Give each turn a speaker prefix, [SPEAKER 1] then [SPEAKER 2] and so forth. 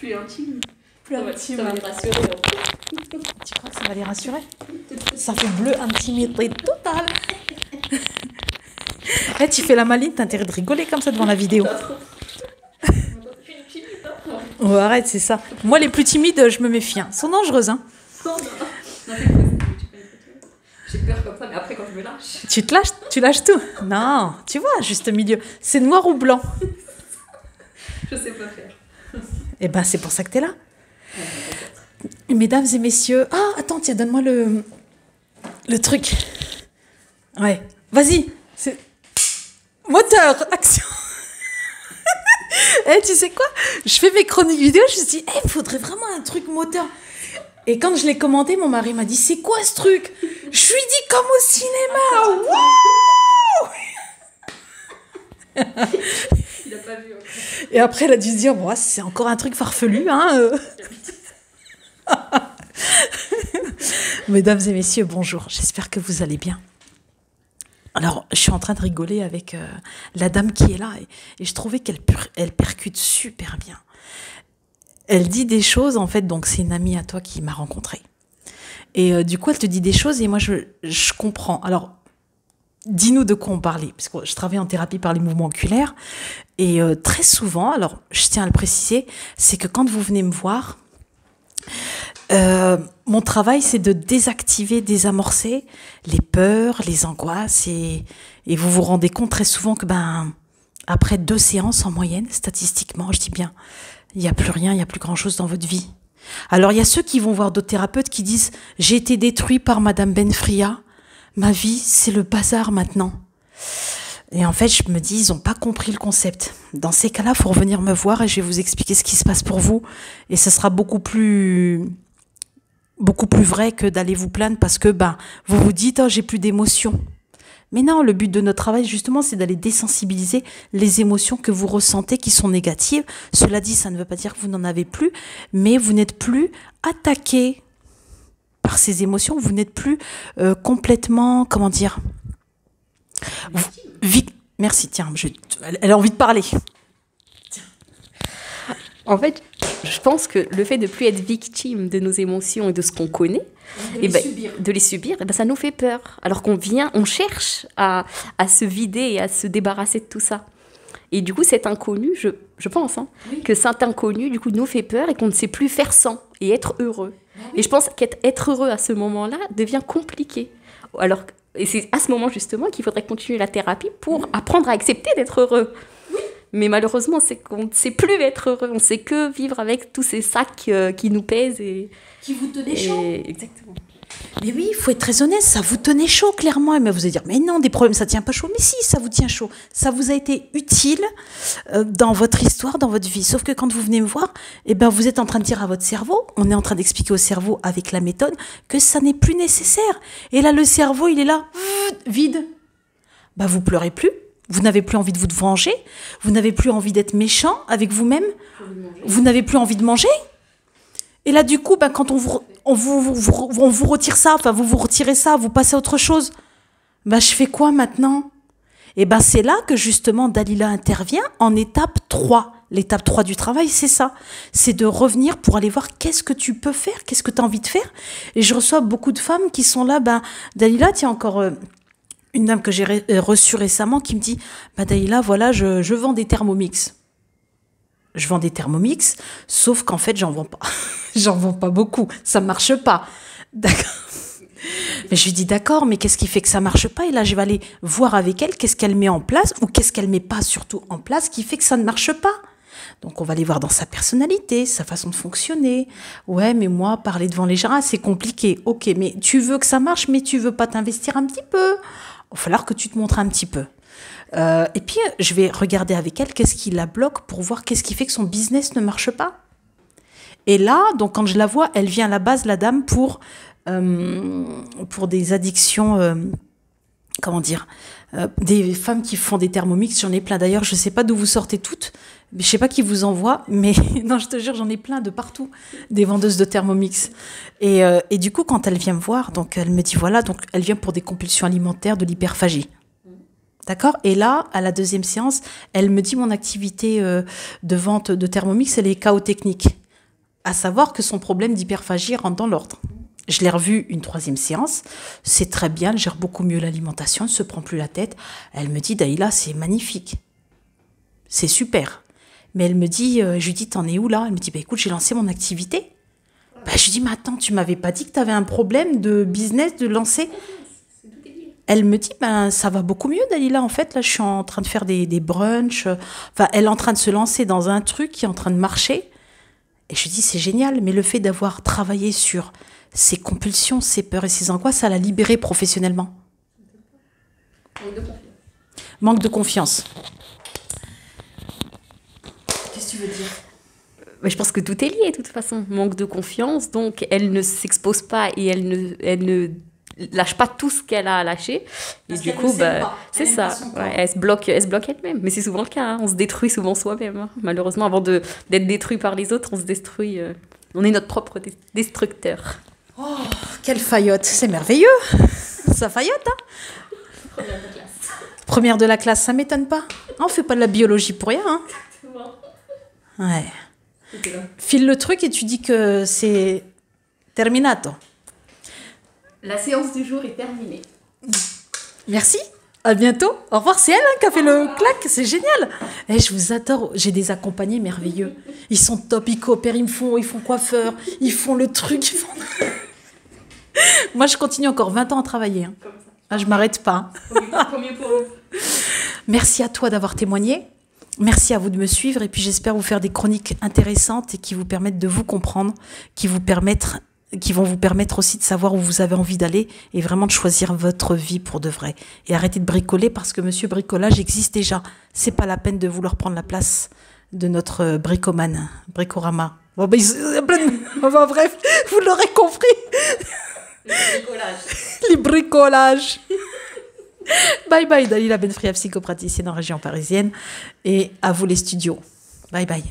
[SPEAKER 1] plus intime.
[SPEAKER 2] Plus intime.
[SPEAKER 1] Ça va les rassurer.
[SPEAKER 2] Tu crois que ça va les rassurer? Ça fait bleu intimité totale. Eh, tu fais la maline, t'as intérêt de rigoler comme ça devant la vidéo. Oh, arrête, c'est ça. Moi, les plus timides, je me méfie. Elles sont dangereuses. Hein.
[SPEAKER 1] Non, j'ai peur comme ça, mais après, quand je me lâche.
[SPEAKER 2] Tu lâches tout. Non, tu vois, juste milieu. C'est noir ou blanc.
[SPEAKER 1] Je sais pas faire.
[SPEAKER 2] Eh ben, c'est pour ça que t'es là. Mesdames et messieurs. Ah, attends, tiens, donne-moi le truc. Ouais, vas-y. Moteur, action. Eh, tu sais quoi? Je fais mes chroniques vidéo, je me suis dit, il faudrait vraiment un truc moteur. Et quand je l'ai commandé, mon mari m'a dit, c'est quoi ce truc? Je lui dis, comme au cinéma. Wouh!
[SPEAKER 1] Il a pas vu.
[SPEAKER 2] Et après, elle a dû se dire, bon, c'est encore un truc farfelu, hein. Mesdames et messieurs, bonjour. J'espère que vous allez bien. Alors, je suis en train de rigoler avec la dame qui est là et je trouvais qu'elle percute super bien. Elle dit des choses, en fait, donc c'est une amie à toi qui m'a rencontrée. Et du coup, elle te dit des choses et moi, je comprends. Alors, dis-nous de quoi on parlait, parce que je travaille en thérapie par les mouvements oculaires et très souvent, alors je tiens à le préciser, c'est que quand vous venez me voir, mon travail, c'est de désactiver, désamorcer les peurs, les angoisses et vous vous rendez compte très souvent que après 2 séances en moyenne, statistiquement, je dis bien, il n'y a plus rien, il n'y a plus grand-chose dans votre vie. Alors, il y a ceux qui vont voir d'autres thérapeutes qui disent « J'ai été détruit par Madame Benfria, ma vie, c'est le bazar maintenant ». Et en fait, je me dis, ils n'ont pas compris le concept. Dans ces cas-là, il faut revenir me voir et je vais vous expliquer ce qui se passe pour vous. Et ce sera beaucoup plus vrai que d'aller vous plaindre parce que vous vous dites « Oh, j'ai plus d'émotions ». Mais non, le but de notre travail, justement, c'est d'aller désensibiliser les émotions que vous ressentez qui sont négatives. Cela dit, ça ne veut pas dire que vous n'en avez plus, mais vous n'êtes plus attaqué par ces émotions. Vous n'êtes plus complètement, comment dire, Merci, tiens, elle a envie de parler.
[SPEAKER 1] En fait, je pense que le fait de ne plus être victime de nos émotions et de ce qu'on connaît, de les subir, ça nous fait peur. Alors qu'on cherche à se vider et à se débarrasser de tout ça. Et du coup, cet inconnu, je pense, que cet inconnu, du coup, nous fait peur et qu'on ne sait plus faire sans et être heureux. Et je pense qu'être heureux à ce moment-là devient compliqué. Et c'est à ce moment, justement, qu'il faudrait continuer la thérapie pour apprendre à accepter d'être heureux. Mais malheureusement, c'est qu'on ne sait plus être heureux. On ne sait que vivre avec tous ces sacs qui nous pèsent.
[SPEAKER 2] Qui vous tenaient chaud.
[SPEAKER 1] Exactement.
[SPEAKER 2] Mais oui, il faut être très honnête, ça vous tenait chaud, clairement. Mais vous allez dire, mais non, des problèmes, ça ne tient pas chaud. Mais si, ça vous tient chaud. Ça vous a été utile dans votre histoire, dans votre vie. Sauf que quand vous venez me voir, vous êtes en train de dire à votre cerveau, on est en train d'expliquer au cerveau avec la méthode, que ça n'est plus nécessaire. Et là, le cerveau, il est là, vide. Vous pleurez plus. Vous n'avez plus envie de vous venger. Vous n'avez plus envie d'être méchant avec vous-même. Vous n'avez plus envie de manger. Et là, du coup, quand on vous retire ça, vous vous retirez ça, vous passez à autre chose. Je fais quoi maintenant? Et c'est là que justement Dalila intervient en étape 3. L'étape 3 du travail, c'est ça. C'est de revenir pour aller voir qu'est-ce que tu peux faire, qu'est-ce que tu as envie de faire. Et je reçois beaucoup de femmes qui sont là. Dalila, tiens, encore une dame que j'ai reçue récemment qui me dit Dalila, voilà, je vends des Thermomix. Je vends des Thermomix, sauf qu'en fait, j'en vends pas. J'en vends pas beaucoup. Ça marche pas. D'accord. Mais je lui dis d'accord, mais qu'est-ce qui fait que ça marche pas? Et là, je vais aller voir avec elle qu'est-ce qu'elle met en place ou qu'est-ce qu'elle met pas surtout en place qui fait que ça ne marche pas. Donc, on va aller voir dans sa personnalité, sa façon de fonctionner. Ouais, mais moi, parler devant les gens, c'est compliqué. Ok, mais tu veux que ça marche, mais tu veux pas t'investir un petit peu. Il va falloir que tu te montres un petit peu. Et puis, je vais regarder avec elle qu'est-ce qui la bloque pour voir qu'est-ce qui fait que son business ne marche pas. Et là, donc quand je la vois, elle vient à la base, la dame, pour des addictions, des femmes qui font des Thermomix, j'en ai plein. D'ailleurs, je ne sais pas d'où vous sortez toutes, mais je ne sais pas qui vous envoie, mais non, je te jure, j'en ai plein de partout, des vendeuses de Thermomix. Et du coup, quand elle vient me voir, donc elle me dit, voilà, donc elle vient pour des compulsions alimentaires, de l'hyperphagie. D'accord? Et là, à la 2e séance, elle me dit mon activité de vente de Thermomix, elle est chaos technique. à savoir que son problème d'hyperphagie rentre dans l'ordre. Je l'ai revue une 3e séance. C'est très bien, elle gère beaucoup mieux l'alimentation, elle ne se prend plus la tête. Elle me dit, Daïla, c'est magnifique. C'est super. Mais elle me dit, je lui dis, t'en es où là? Elle me dit, bah, écoute, j'ai lancé mon activité. Bah, je lui dis, mais attends, tu m'avais pas dit que tu avais un problème de business, de lancer? Elle me dit, ben, ça va beaucoup mieux, Dalila. En fait, là, je suis en train de faire des brunchs. Enfin, elle est en train de se lancer dans un truc qui est en train de marcher. Et je lui dis, c'est génial. Mais le fait d'avoir travaillé sur ses compulsions, ses peurs et ses angoisses, ça l'a libérée professionnellement. Manque de confiance. Qu'est-ce que tu veux dire?
[SPEAKER 1] Mais je pense que tout est lié, de toute façon. Manque de confiance, donc elle ne s'expose pas et elle ne lâche pas tout ce qu'elle a à lâcher. Et du coup, c'est ça. Ouais, elle se bloque elle-même. Mais c'est souvent le cas. Hein. On se détruit souvent soi-même. Hein. Malheureusement, avant d'être détruit par les autres, on se détruit. On est notre propre destructeur.
[SPEAKER 2] Oh, quelle faillotte. C'est merveilleux. Ça faillote, hein? Première de classe. Première de la classe, ça m'étonne pas. On fait pas de la biologie pour rien. Hein. Ouais. File le truc et tu dis que c'est terminato.
[SPEAKER 1] La séance du jour est terminée.
[SPEAKER 2] Merci, à bientôt. Au revoir, c'est elle hein, qui a fait le clac, c'est génial. Et je vous adore, j'ai des accompagnés merveilleux. Ils sont top, ils coopèrent, ils font coiffeur, ils font le truc. Moi, je continue encore 20 ans à travailler. Hein. Ah, je m'arrête pas.
[SPEAKER 1] Combien pour vous?
[SPEAKER 2] Merci à toi d'avoir témoigné. Merci à vous de me suivre. Et puis, j'espère vous faire des chroniques intéressantes et qui vous permettent de vous comprendre, qui vont vous permettre aussi de savoir où vous avez envie d'aller et vraiment de choisir votre vie pour de vrai. Et arrêtez de bricoler parce que Monsieur Bricolage existe déjà. C'est pas la peine de vouloir prendre la place de notre bricomane, Bricorama. Bon, ben, bref, vous l'aurez compris. Les bricolages. Bye bye, Dalila Benfria, psychopraticienne en région parisienne. Et à vous les studios. Bye bye.